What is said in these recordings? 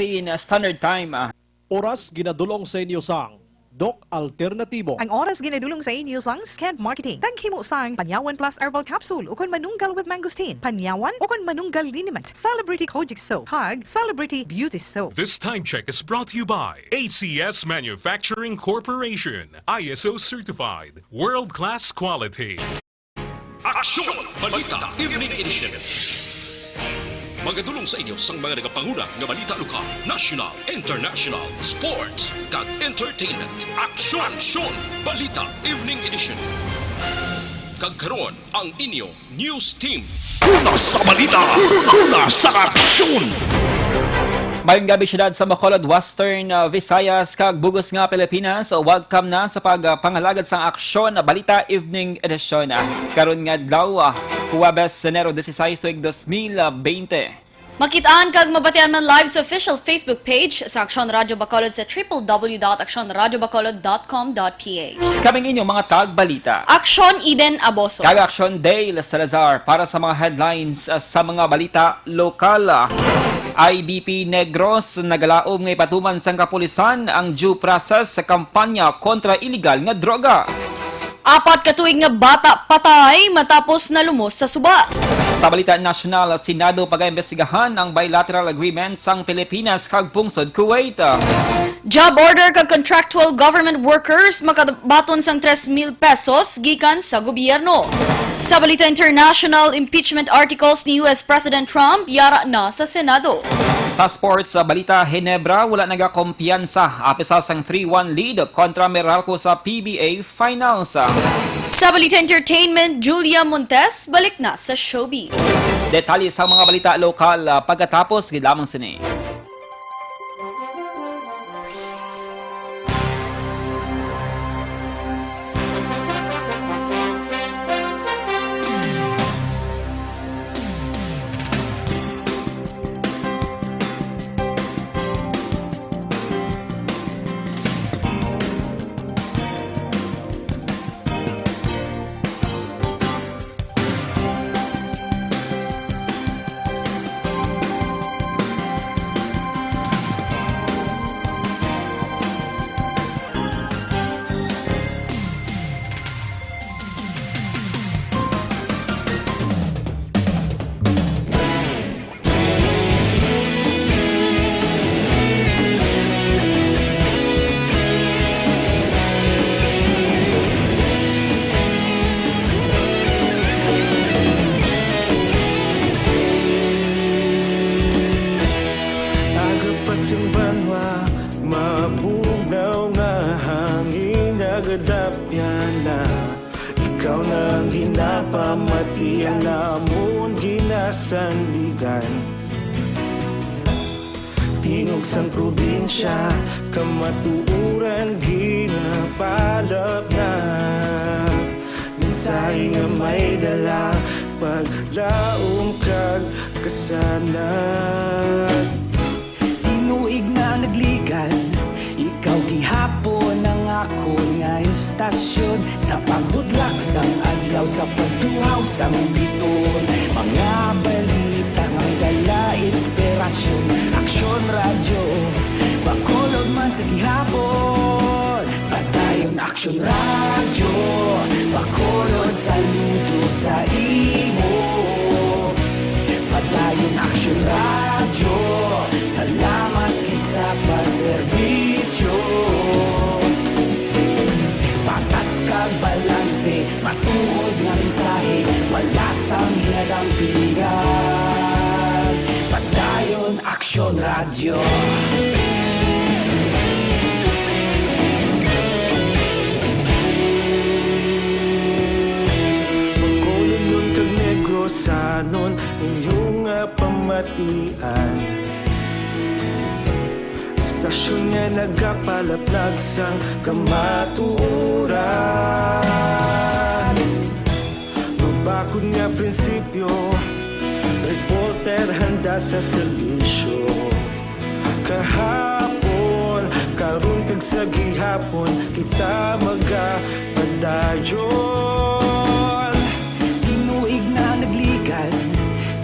Philippine Standard Time. Oras ginadulong sa inyo sang Doc Alternatibo. Ang oras ginadulong sa inyo sang Scant Marketing. Tangkimo sang Panyawan Plus Herbal Capsule ukon manunggal with mangosteen. Panyawan ukon manunggal liniment. Celebrity Kojic Soap. Hug Celebrity Beauty Soap. This time check is brought to you by ACS Manufacturing Corporation, ISO certified, world-class quality. Aksyon! Balita Evening Edition. Magadulong sa inyo sang mga nagapanguna nga balita lokal, national, international, sports, kag entertainment. Aksyon! Balita Evening Edition. Kag karon ang inyo news team. Una sa balita, una sa aksyon. Mayong gabi syudad sa Bacolod, Western Visayas, kag Bugos nga Pilipinas. Welcome na sa pagpangalagad sa aksyon na Balita Evening Edition. Karon nga adlaw, Huwebes, Enero 16, 2020. Makitaan kag mabatian man live sa official Facebook page sa Aksyon Radyo Bacolod sa www.aksyonradyobacolod.com.ph. Kaming inyong mga tagbalita. Aksyon Eden Aboso. Kag Aksyon Dale Salazar para sa mga headlines sa mga balita lokal. IDP Negros nagalaom nga ipatuman sang kapulisan ang due process sa kampanya kontra illegal nga droga. 4 katuig nga bata patay matapos nalumos sa suba. Sa balita nasyonal, Senado pag-imbestigahan ang bilateral agreement sang Pilipinas kag pungsod Kuwait. Job order kag contractual government workers makabaton sang 3,000 pesos gikan sa gobyerno. Sa balita international, impeachment articles ni US President Trump yara na sa Senado. Sa sports, sa balita Ginebra, wala nagakumpiyansa apisa sang 3-1 lead kontra Meralco sa PBA Finals. Sa balita entertainment, Julia Montes balik na sa showbiz. Detalye sa mga balita lokal pagkatapos gilamang sini. Ikaw nang ginapamati ang namon ginasandigan. Tingog sang probinsya, kamatuuran ginapalap na. Minsay nga may dala, paglaom kag kasanad. Tinuig na nagligan, ikaw gihapon ang ako nga istasyon. Sa paghudlak sang adlaw, sa pagtuhaw sang biton. Mga balita nga dala inspirasyon. Aksyon Radyo Bacolod man sa gihapon. Padayon Aksyon Radyo Bacolod, saludo sa imo. Padayon Aksyon Radyo, salamat kisa pagserbisyo. Patas kag balanse, matuod nga mensahe, wala sang ginadampigan. Padayon Aksyon Radyo. Bacolod nun kag Negrosanon, inyong pamatian. Istasyon nga nagapalaplag sang kamatuuran. Mabakod nga prinsipyo, reporter handa sa serbisyo. Kahapon, karon kag sa gihapon, kita magapadayon. Tinuig na nagligan,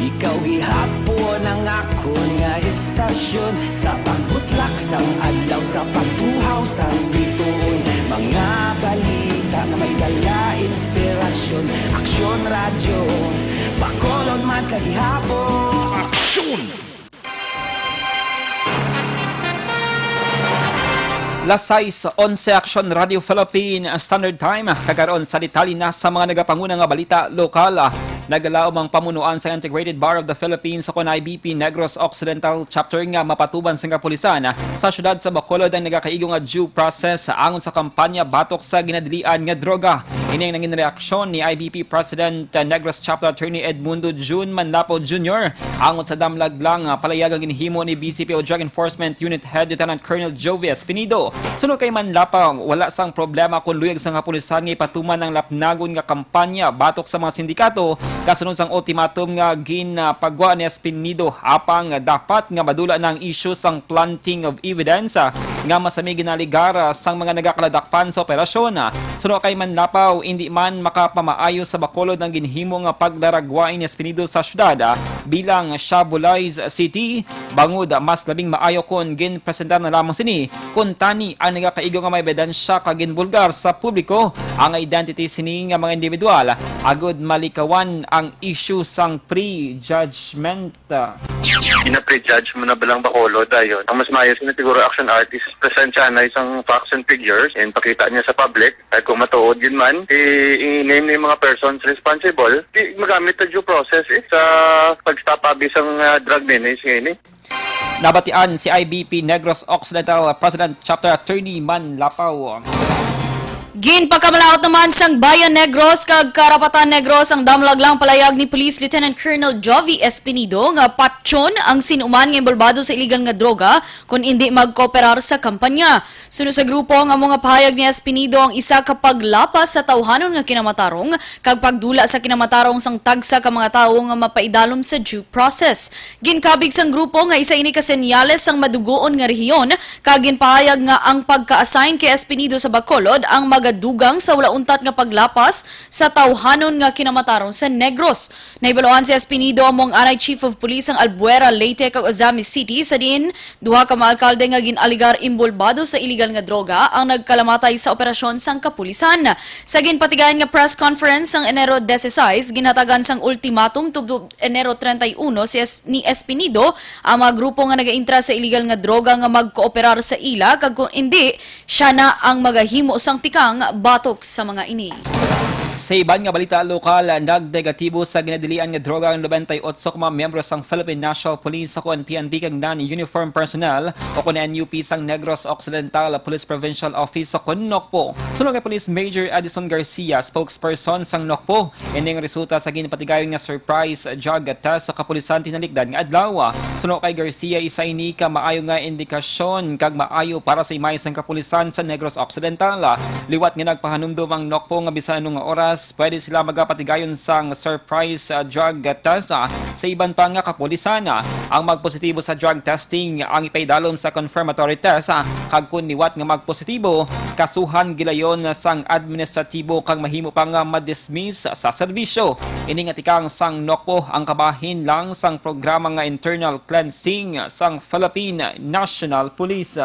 ikaw gihapon ang ako nga istasyon. Sa Isang adlaw sa pagtuhaw sa bituon, mga balita nga may dala inspirasyon. Aksyon radyo, Bacolod man sa gihapon. Aksyon! Lasay sa 11 Action Radio Philippine Standard Time. Kagaroon sa detalye na sa mga nagapanguna nga balita lokal. Nagalaom ang pamunuan sa Integrated Bar of the Philippines sa IBP Negros Occidental Chapter nga mapatuban sa kapulisan sa syudad sa Bacolod ang nagakaigo nga due process angon sa kampanya batok sa ginadilian nga droga. Ini ang nangin reaksyon ni IBP President Negros Chapter Attorney Edmundo June Manlapo Jr. angon sa damlaglang palayagang ginhimo ni BCPO Drug Enforcement Unit Head Lieutenant Colonel Jovi Espinido. Sunod kay Manlapa, wala sang problema kung luyag sa kapulisan nga ipatuman ng lapnagon nga kampanya batok sa mga sindikato kasunod sang ultimatum nga ginapagwa ni Espinido apang dapat nga madula ng issue sang planting of evidence nga masami ginaligar sang mga nagakaladakpan sa operasyon. Sunod kay Manlapaw, hindi man makapamaayo sa Bacolod ng ginhimo nga pagdaragwain ni Espinido sa syudad bilang Shabulayz City. Bangod, mas labing maayo kung ginpresentar na lamang sini kung tani ang nagakaigo nga may ebidensya kaginbulgar sa publiko ang identity sini nga mga individual agud malikawan ang issue sang pre-judgment. Ina-prejudge mo na balang Bacolod ayon. Ang mas maayos na siguro action artist present siya na isang facts and figures and pakita niya sa public at kung matuod yun man i-name na yung mga persons responsible magamit na due process sa pag-stop abuse ang drug menace ngayon Nabatian si IBP Negros Occidental President Chapter Attorney Manlapaw. Ginpagkamalaot naman sang Bayan Negros kag Karapatan Negros ang damlaglang palayag ni Police Lieutenant Colonel Jovi Espinido nga patyon ang sinuman nga involbado sa iligal nga droga kung hindi magkooperar sa kampanya. Sunod sa grupo nga mga pahayag ni Espinido ang isa kapag lapas sa tawhanon nga kinamatarong kag pagdula sa kinamatarong sang tagsa ka mga tawo nga mapaidalom sa due process. Ginkabig sang grupo nga isa ini ka senyales sang madugoon nga rehiyon kag ginpahayag nga ang pagka-assign kay Espinido sa Bacolod ang dugang sa wala untat nga paglapas sa tawhanon nga kinamatarong sa Negros. Naibaloan si Espinido among anay Chief of Police ang Albuera, Leyte kag Ozamis City sa din duha ka mga alkalde nga ginaligar involbado sa illegal nga droga ang nagkalamatay sa operasyon sang kapulisan. Sa ginpatigayan nga press conference sang Enero 16 ginhatagan sang ultimatum tubtob Enero 31 ni Espinido ang mga grupo nga nagaintra sa illegal nga droga nga magkooperar sa ila kag kung hindi siya na ang magahimo sang tikang batok sa mga ini. Sa iban nga balita lokal, nagdegatibo sa ginadilian nga droga ang 98 ka mga miyembro sang Philippine National Police sa PNP kag non-uniform personnel o kun NUP sang Negros Occidental Police Provincial Office sa Nokpo. Sunod kay Police Major Addison Garcia, spokesperson sang Nokpo, ining resulta sa ginpatigayon nga surprise drug test sa kapulisan tinalikdan nga adlaw. Sunod kay Garcia, isa ini ka maayo nga indikasyon kag maayo para sa imay sang kapulisan sa Negros Occidental. Liwat nga nagpahanumdum ang Nokpo nga bisan anong oras pwede sila magapatigayon sang surprise drug test sa iban pa nga kapulisan. Ang magpositibo sa drug testing ang ipaidalom sa confirmatory test kag kun niwat nga magpositibo kasuhan gilayon sang administratibo kag mahimo pa nga ma-dismiss sa serbisyo. Ini nga tikang sang Nokpo ang kabahin lang sang programa nga internal cleansing sang Philippine National Police.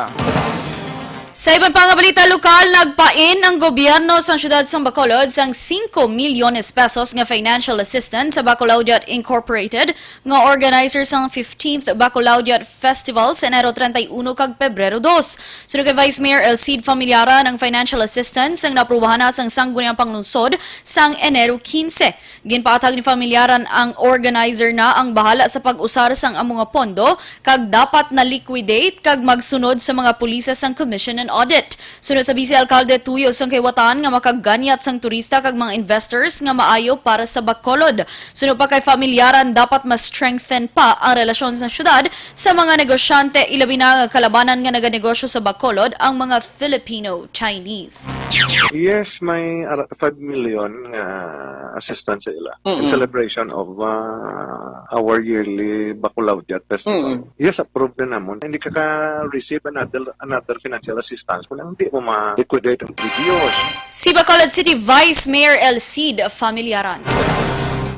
Sa ibang pang balita lokal, nagpain ang gobyerno sa siyudad sa Bacolod sang 5 milyones pesos nga financial assistance sa Bacolodiat Incorporated nga organizer sang 15th Bacolodiat Festival sa Enero 31 kag Pebrero 2. Sunod kay Vice Mayor Elcid Familiaran ang financial assistance ang naprubahan na sang sangguniang panglungsod sang Enero 15. Ginpaatag ni Familiaran ang organizer na ang bahala sa pag-usar sang among nga pondo kag dapat na liquidate kag magsunod sa mga pulisa sang Commission and Audit. Sunod sa Vice Alcalde Tuyo sang kaywatan nga makaganyat sang turista kag mga investors nga maayo para sa Bacolod. Sunod pa kay Familiaran dapat mas strengthen pa ang relasyon sa syudad sa mga negosyante ilabi na kalabanan nga naganegosyo sa Bacolod ang mga Filipino-Chinese. Yes, may 5 million assistance sa ila in celebration of our yearly Bacolodiat Festival. Yes, approved na namon. Hindi ka receive another financial assistance kung hindi mo ma-liquidate ang previous. Si Bacolod City Vice Mayor Elcid Familiaran.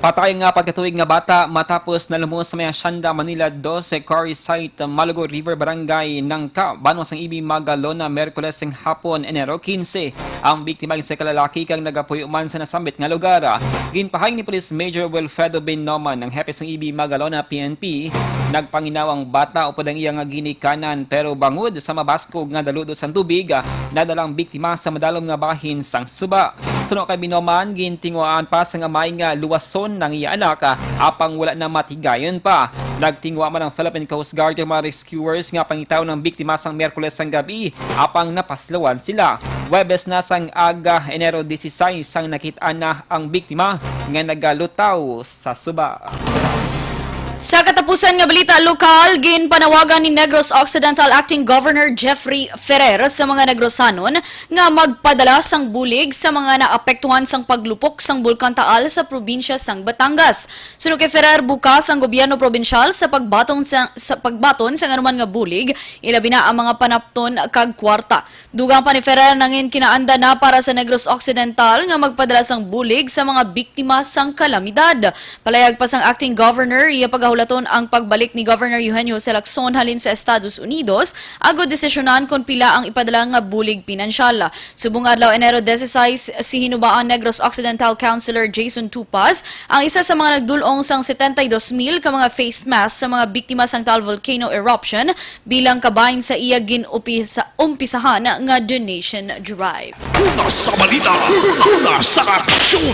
Patay nga 4 katuig nga bata matapos nalumos sa may Hacienda, Manila 12, Quarry Site, Malugo River Barangay ng Banwas ang Ibi Magalona, Merkules ng hapon, Enero 15. Ang biktima sa kalalaki kang nagapuyuman sa nasambit nga lugar. Ginpahayag ni Police Major Wilfredo Binoman ng Hepes ng Ibi Magalona PNP, nagpanginawang bata upod ang iyang ginikanan pero bangod sa mabaskog nga daludo sa tubig, nadalang biktima sa madalom nga bahin sang suba. Suno kay Binoman, gintingwaan pa sa nga may nga luwason ng iya anak, apang wala na matigayon pa. Nagtingwa man ang Philippine Coast Guard yung mga rescuers nga pangitaw ng biktima sang Miyerkules sang gabi, apang napaslawan sila. Webes na sang aga, Enero 16, sang nakitaan na ang biktima nga nagalutaw sa suba. Sa katapusan nga balita lokal, ginpanawagan ni Negros Occidental Acting Governor Jeffrey Ferrer sa mga Negrosanon nga magpadala sang bulig sa mga naapektuhan sang paglupok sang Bulkan Taal sa probinsya sang Batangas. Suno kay Ferrer, bukas ang gobyerno probinsyal sa pagbaton sa anuman nga bulig, ilabi na ang mga panapton kag kwarta. Dugang pa ni Ferrer nangin kinaanda na para sa Negros Occidental nga magpadala sang bulig sa mga biktima sang kalamidad. Palayag pa sang acting governor, iya pagahulaton ang pagbalik ni Governor Eugenio Jose Lacson halin sa Estados Unidos, agod desisyonan kung pila ang ipadala nga bulig pinansyal. Subong adlaw Enero 16, si hinubaan Negros Occidental Councilor Jason Tupas ang isa sa mga nagdulong sang 72,000 ka mga face mask sa mga biktima sang Taal volcano eruption bilang kabahin sa iya umpisahan nga donation drive. Una sa balita, una sa aksyon.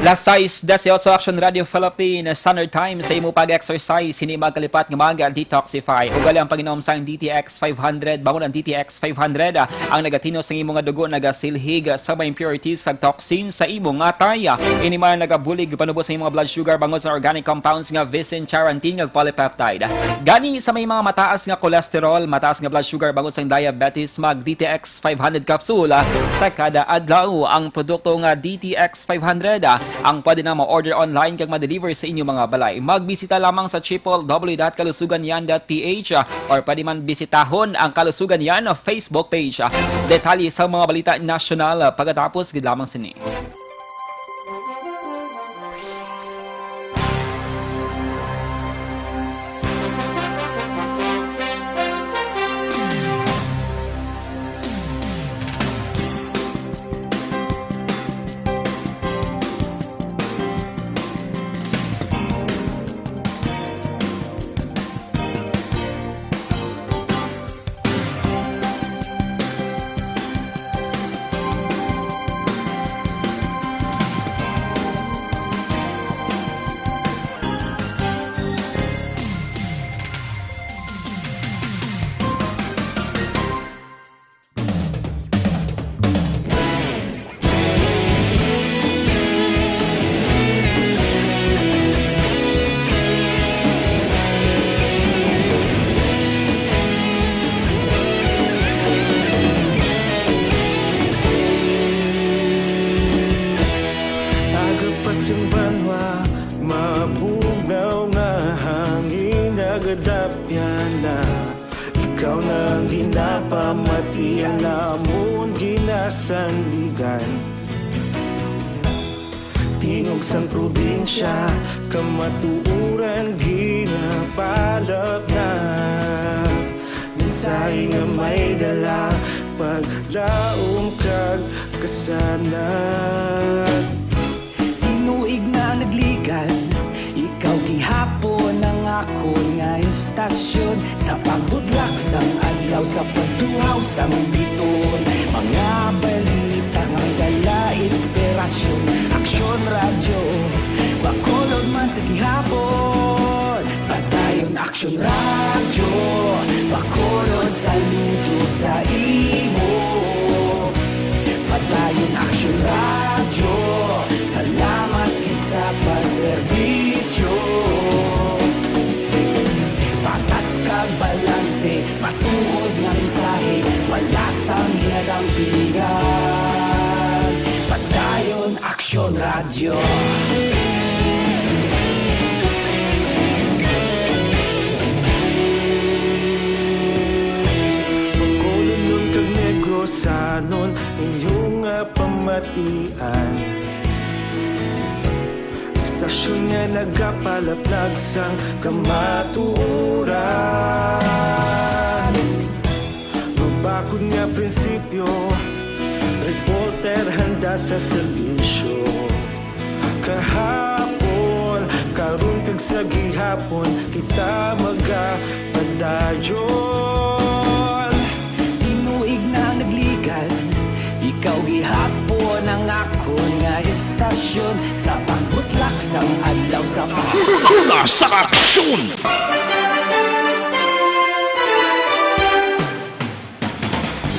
Last 6:18 Action Radio Philippines Standard Time sa imo pag-exercise hini magkalipat nga mga detoxify. Ugali ang pag-inom sang DTX 500, bangon ang DTX 500 ang nagatino sa imo nga dugo nagasilhig sa mga impurities sa toxin sa imo nga taya. Ini man nagabulig panubos sa imo nga blood sugar bangon sa organic compounds nga visin, charantin ug polypeptide. Gani sa may mga mataas nga cholesterol, mataas nga blood sugar bangon sa diabetes, mag DTX 500 capsule sa kada adlaw. Ang produkto nga DTX 500 ang pwede na ma-order online kag ma-deliver sa inyong mga balay. Magbisita lamang sa www.kalusuganyan.ph or pwede man bisitahon ang Kalusugan Yan Facebook page. Detalye sa mga balita nasyonal pagkatapos gid lamang sini. Ikaw nang ginapamati ang namon ginasandigan. Tingog sang probinsya, kamatuuran ginapalap na. Minsay nga may dala, paglaom kag kasanan. Tinuig na nagligan, ikaw gihapon ang ako nga istasyon. Sa pagbudlak sang adlaw, sa pagtuhaw sang biton. Mga balita nga dala inspirasyon. Aksyon radyo, bakolod man sa gihapon. Padayon aksyon radyo, bakolod saludo sa imo. Padayon aksyon radyo, salamat kisa pagserbisyo. Patas kag balanse, matuod nga mensahe, wala sang hinadang pilihan. Padayon aksyon radyo. Magkulunod kag Negrosanon, inyong pamatian. aksyon nga nagapalaplag sang kamatuoran. Magbakod nga prinsipyo, reporter handa sa serbisyo. Kahapon, karon kag sa gihapon, kita magapadayon. Tinuig na nagligad, ikaw gihapon ang ako nga estasyon. Sa pagbutlak sang adlaw sa Hula sa aksyon!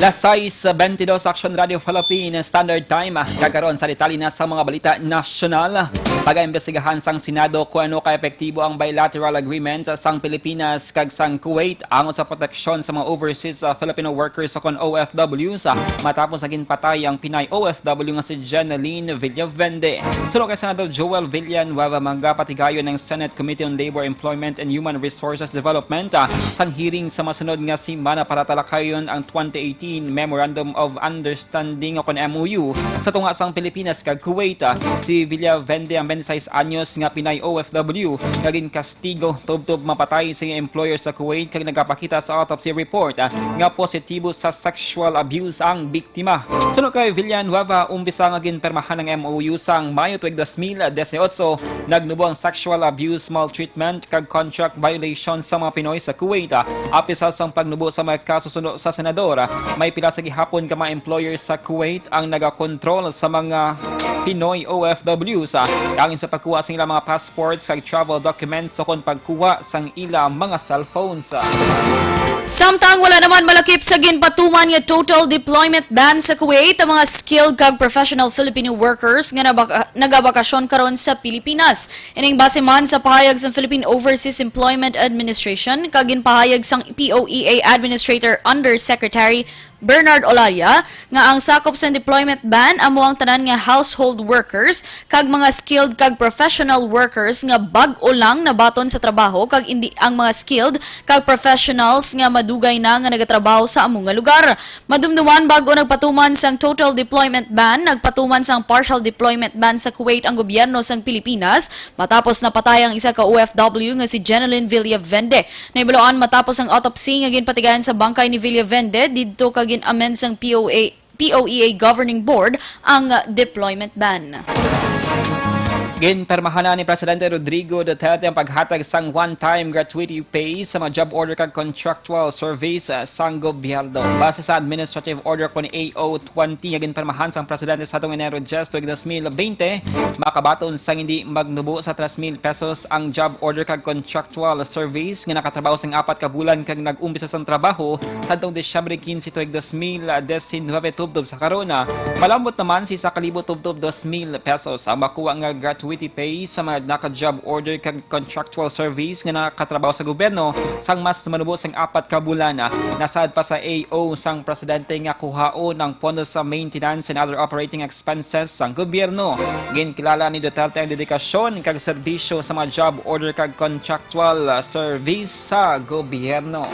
Las 6:22 Action Radio Philippines Standard Time. Kakaroon sa detalye na sa mga balita nasyonal. Pag-imbestigahan sang Senado kung ano ka-epektibo ang bilateral agreement sang Pilipinas kag sang Kuwait angon sa proteksyon sa mga overseas Filipino workers o kon OFWs matapos naging patay ang Pinay OFW nga si Jeneline Villavende. Sunod kay Senador Joel Villanueva manggapatigayon ng Senate Committee on Labor, Employment and Human Resources Development sang hearing sa masunod nga simana para talakayon ang 2018 Memorandum of Understanding o kon MOU sa tunga sang Pilipinas kag Kuwait. Si Villavende ang 26 anyos nga Pinay OFW naging kastigo tubtob mapatay sa employer sa Kuwait kag nagapakita sa autopsy report nga positibo sa sexual abuse ang biktima. Sunod kay Villanueva, umpisa nga ginpermahan ng MOU sang Mayo tuig 2018 nagnubo ang sexual abuse, maltreatment kag contract violation sa mga Pinoy sa Kuwait. Apisa sang pagnubo sa mga kasusundo sa senador, may pila sa gihapon ka mga employers sa Kuwait ang nagakontrol sa mga Pinoy OFWs angin sa pagkuha sa ilang mga passports kag travel documents o kon pagkuha sang ilang mga cellphones. Samtang wala naman malakip sa ginpatuman nga total deployment ban sa Kuwait ang mga skilled kag professional Filipino workers nga nagabakasyon karon sa Pilipinas. Ining base man sa pahayag sa Philippine Overseas Employment Administration kag ginpahayag sang POEA Administrator Undersecretary Bernard Olaya nga ang sakop sa deployment ban amo ang tanan nga household workers kag mga skilled kag professional workers nga bag-o lang nabaton sa trabaho kag indi ang mga skilled kag professionals nga madugay na nga nagatrabaho sa among nga lugar. Madumduman bag-o nagpatuman sang total deployment ban, nagpatuman sang partial deployment ban sa Kuwait ang gobyerno sang Pilipinas matapos napatay ang isa ka OFW nga si Jeneline Villavende. Naibaluan matapos ang autopsy nga ginpatigayan sa bangkay ni Villavende didto kag amend sang POEA Governing Board ang deployment ban. Ginpermahan na ni Presidente Rodrigo Duterte ang paghatag sang one-time gratuity pay sa mga job order kag contractual service sang gobyerno. Base sa Administrative Order kon AO20 nga ginpermahan sang Presidente sa atong Enero 10 tuig 2020, makabaton sang hindi magnubo sa 3,000 pesos ang job order kag contractual service nga nakatrabaho sang 4 ka bulan kag nag-umpisa sang trabaho sa atong Disyembre 15 tuig 2019 tubtob sa karona. Malambot naman si 1,000 tubtob 2,000 pesos ang makuha nga gratuity pay sa mga naka-job order kag contractual service nga nakatrabaho sa gobyerno sang mas manubo sang 4 ka bulan. Nasad pa sa AO sang presidente nga kuhaon ng pondo sa maintenance and other operating expenses sang gobyerno. Ginkilala ni Duterte ang dedikasyon kag serbisyo sa mga job order kag contractual service sa gobyerno.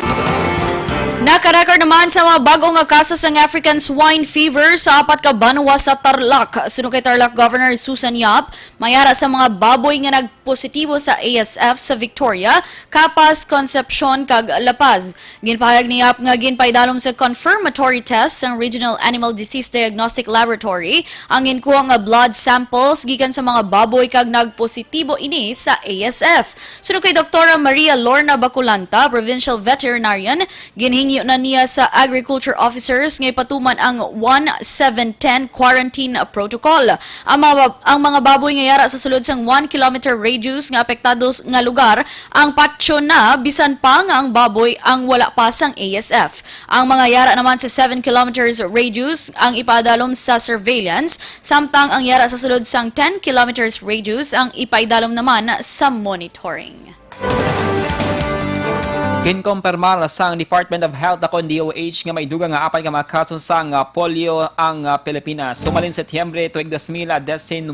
Nakarecord naman sa mga bagong nga kaso ng African swine fever sa 4 ka banwa sa Tarlac. Sunod kay Tarlac Governor Susan Yap, mayara sa mga baboy nga nagpositibo sa ASF sa Victoria, Capas, Concepcion kag La Paz. Ginpahayag ni Yap nga ginpaidalom sa confirmatory test sa Regional Animal Disease Diagnostic Laboratory ang ginkuha nga blood samples gikan sa mga baboy kag nagpositibo ini sa ASF. Sunod kay Dr. Maria Lorna Baculanta, Provincial Veterinarian, ginhingyo na niya sa agriculture officers nga ipatuman ang 1710 quarantine protocol. Ang mga baboy nga yara sa sulod sang 1 kilometer radius nga apektados nga lugar ang patso na bisan pa nga ang baboy ang wala pa sang ASF. Ang mga yara naman sa 7 kilometers radius ang ipadalom sa surveillance, samtang ang yara sa sulod sang 10 kilometers radius ang ipaidalom naman sa monitoring. Ginkompirmar sang Department of Health akon DOH nga may dugang nga apat nga mga kaso sang polio ang Pilipinas. Sumalin Setyembre tuig 2019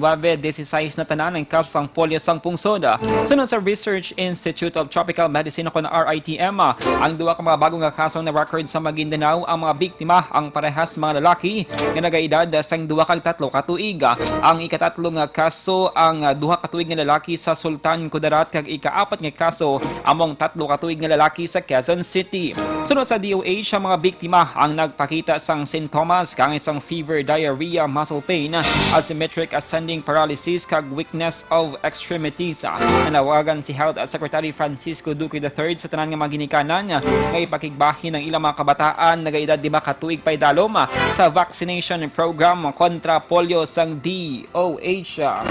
na tanan ang kaso sang polio sang pungsod. Sunod sa Research Institute of Tropical Medicine akon RITM, ang duwa ka mga bagong nga kaso na record sa Maguindanao ang mga biktima ang parehas mga lalaki nga nagaedad sang 2 kag 3 ka tuig. Ang ikatatlo nga kaso ang 2 ka tuig nga lalaki sa Sultan Kudarat kag ikaapat nga kaso among 3 ka tuig nga lalaki sa Quezon City. Sunod sa DOH, ang mga biktima ang nagpakita sang sintomas kang isang fever, diarrhea, muscle pain, asymmetric ascending paralysis kag weakness of extremities. Nanawagan si Health Secretary Francisco Duque III sa tanan nga mga ginikanan nga ipakigbahin ng ilang mga kabataan nagaedad 5 ka tuig pay dalom sa vaccination program kontra polio sang DOH.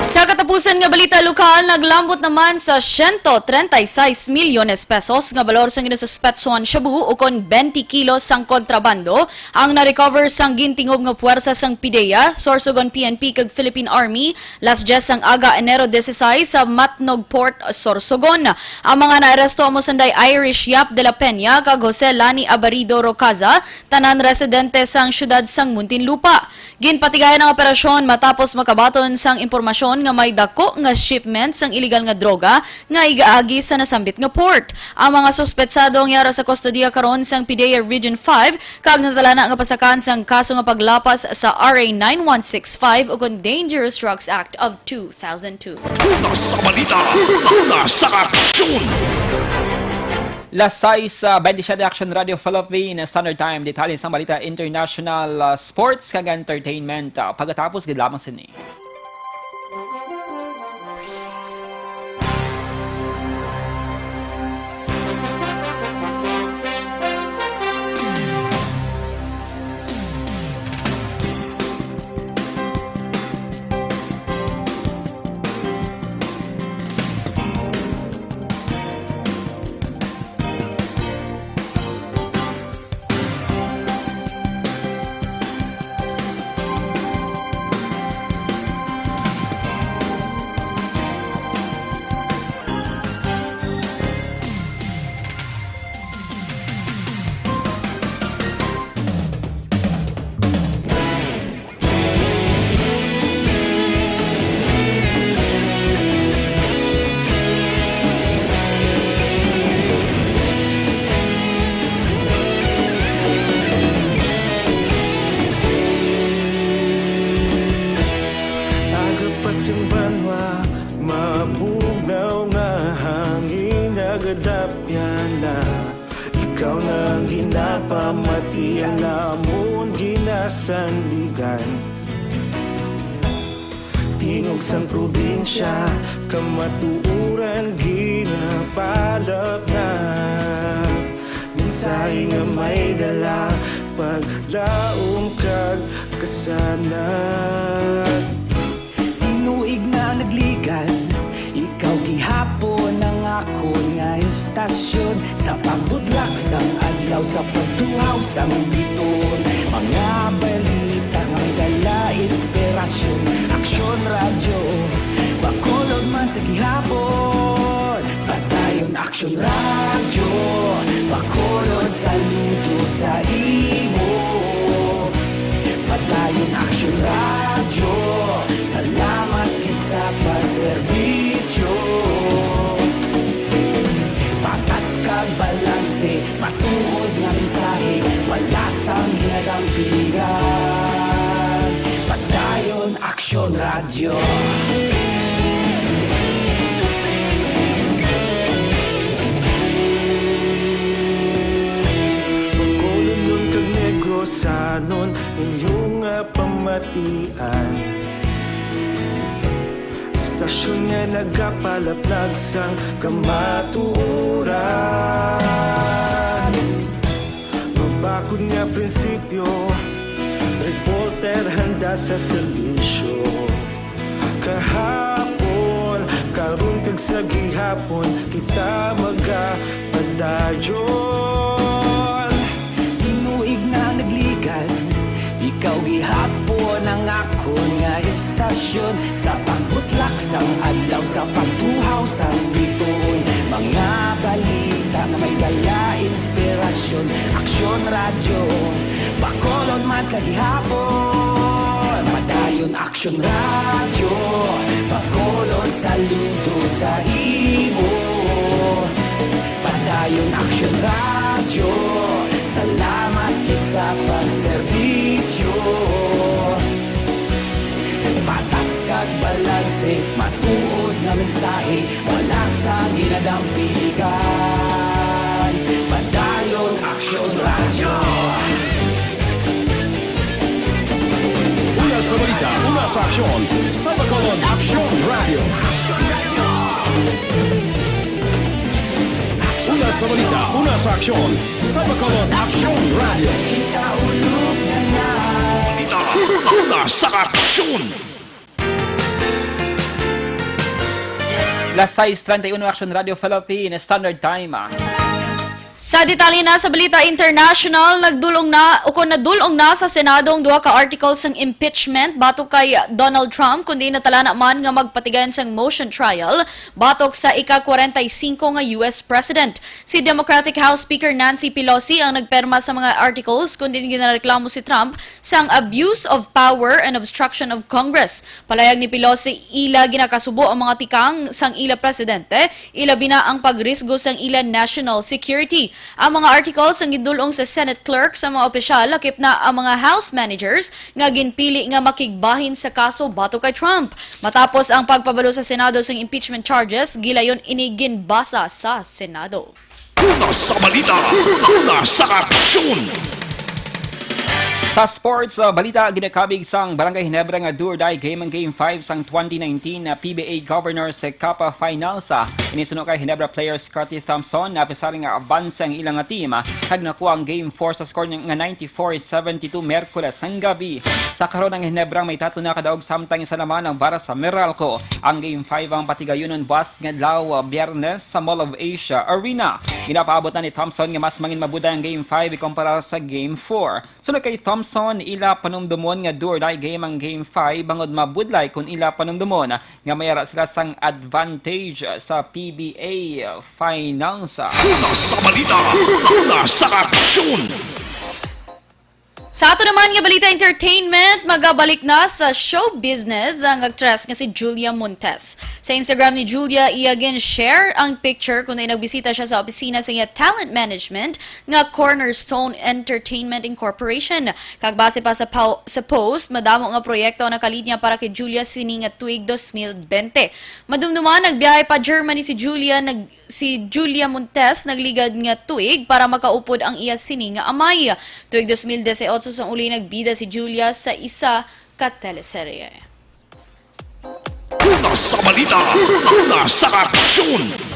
Sa katapusan nga balita lokal, naglambot naman sa 136 milyones pesos nga balor sang ginususpetsuhan shabu ukon 20 kilos sang kontrabando ang na-recover sang gintingob nga puwersa sang PIDEA, Sorsogon PNP kag Philippine Army last 10 sang aga Enero 16 sa Matnog Port, Sorsogon. Ang mga naaresto amo sanday Irish Yap de la Peña kag Jose Lani Abarido Rocaza, tanan residente sang syudad sang Muntinlupa. Ginpatigayan ang operasyon matapos makabaton sang impormasyon nga may dako nga shipment sang illegal nga droga nga igaagi sa nasambit nga port. Ang mga suspetsado ang yara sa kustodiya karon sang PIDEA Region 5 kag natala na nga pasakan sang kaso nga paglapas sa RA 9165 ug Dangerous Drugs Act of 2002. Una sa balita, una sa aksyon. Las 6:27 Action Radio Philippines Standard Time, detalye sa balita international, sports kag entertainment. Pagkatapos gid lamang sini. Agapasang banwa, mabugnaw na hangin, nagadapyan na. Ikaw na ang ginapamatian, namon ginasandigan. Tingog sang probinsya, kamatuuran ginapalap na. Minsay nga may dala, paglaom kag kasanat. Tinuig na nagligan, ikaw gihapon ang ako nga istasyon. Sa pagbudlak sang adlaw, sa pagtuhaw sang biton. Mga balita nga may dala inspirasyon. Aksyon radyo, bakolod man sa gihapon. Padayon aksyon radyo, bakolod saludo sa imo. Padayon aksyon radyo, salamat kisa pagserbisyo. Patas kag balanse, matuod nga mensahe, wala sang ginadampigan. Padayon aksyon radyo. Pagkolon kag negosanon, inyong pamatian. Stasyon nga nagapalaplag sang kamatuuran. Mabakod nga prinsipyo, reporter handa sa serbisyo. Kahapon, karon kag sa gihapon, kita magapadayon. Tinuig na nagligan, ikaw gihapon ang ako nga istasyon. Sa pagbutlak sang adlaw, sa pagtuhaw sang biton. Mga balita radyo Bacolod man sa gihapon Padayon aksyon radyo Bacolod saludo sa imo Padayon aksyon radyo Salamat kit sa pagserbisyo Patas kag balanse Matuod na mensahe Wala sa ginadampigan Padayon aksyon radyo Una sa balita, una sa aksyon, sa Bacolod Aksyon Radio. Una sa balita, una sa aksyon, sa Bacolod Aksyon Radio. Balita, una sa aksyon. Las 6:31 Action Radio Philippines Standard Time. Sa detalye na sa Balita International, nadulong na sa Senado ang duha ka articles ng impeachment batok kay Donald Trump kundi natala naman nga magpatigayon sang motion trial batok sa ika-45 nga US President. Si Democratic House Speaker Nancy Pelosi ang nagperma sa mga articles kundi ginareklamo si Trump sang abuse of power and obstruction of Congress. Palayag ni Pelosi, ila ginakasubo ang mga tikang sang ila presidente, ilabi na ang pagrisgo sang ila national security. Ang mga articles ang gidulong sa Senate clerk sa mga opisyal lakip na ang mga House managers nga ginpili nga makigbahin sa kaso batok kay Trump. Matapos ang pagpabalo sa Senado sa impeachment charges, gilayon ini ginbasa sa Senado. Una sa balita, una sa aksyon. Sa sports, balita ginakabig sang Barangay Ginebra nga do-or-die game ang Game 5 sang 2019 na PBA Governors Cup Finals. Inisuno kay Ginebra player Scotty Thompson na pesar nga advance ang ilang team kag nakuha ang Game 4 sa score nga 94-72 Merkules ang gabi. Sa karon ng Ginebra may tatlo na kadaog samtang isa naman ang para sa Meralco. Ang Game 5 ang patigayonon buwas nga adlaw Biyernes sa Mall of Asia Arena. Ginapaabot na ni Thompson nga mas mangin mabuda ang Game 5 ikumpara sa Game 4. Sunod kay Thompson, ila panumdumon nga do-or-die game ang Game 5 bangod mabudlay kung ila panumdumon nga mayara sila sang advantage sa PBA Finals. Una sa balita, una sa aksyon. Sa ato naman nga Balita Entertainment, magabalik na sa show business ang actress nga si Julia Montes. Sa Instagram ni Julia, iya share ang picture kung nagbisita siya sa opisina sa iya talent management nga Cornerstone Entertainment Incorporation. Kag base pa sa post, madamo nga proyekto na kalinya para kay Julia sini nga tuig 2020. Madumduman nagbiyahe pa Germany si Julia Montes nagligad nga tuig para makaupod ang iya sini nga amay. Tuig 2018 sa uli nagbida si Julia sa isa ka teleserye. Una sa balita, una sa aksyon.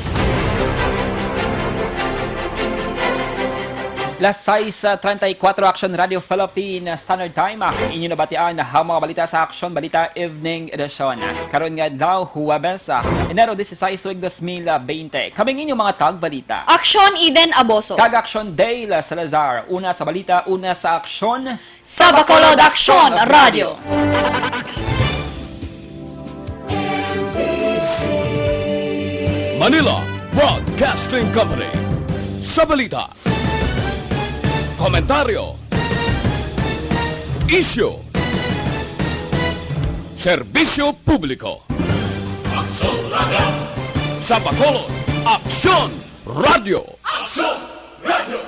Las 6:34 Action Radio Philippines Standard Time. Inyo nabatian ang mga balita sa Action Balita Evening Edition. Karon nga daw Huwebes, Enero 16 tuig 2020. Kaming inyong mga tagbalita. Aksyon Eden Aboso. Kag Action Dale Salazar. Una sa balita, una sa aksyon. Sa Bacolod Aksyon Radio. Manila Broadcasting Company. Sa balita, komentaryo, isyu, serbisyo publiko. Aksyon Radio. Sa Bacolod, Aksyon Radio. Aksyon Radio.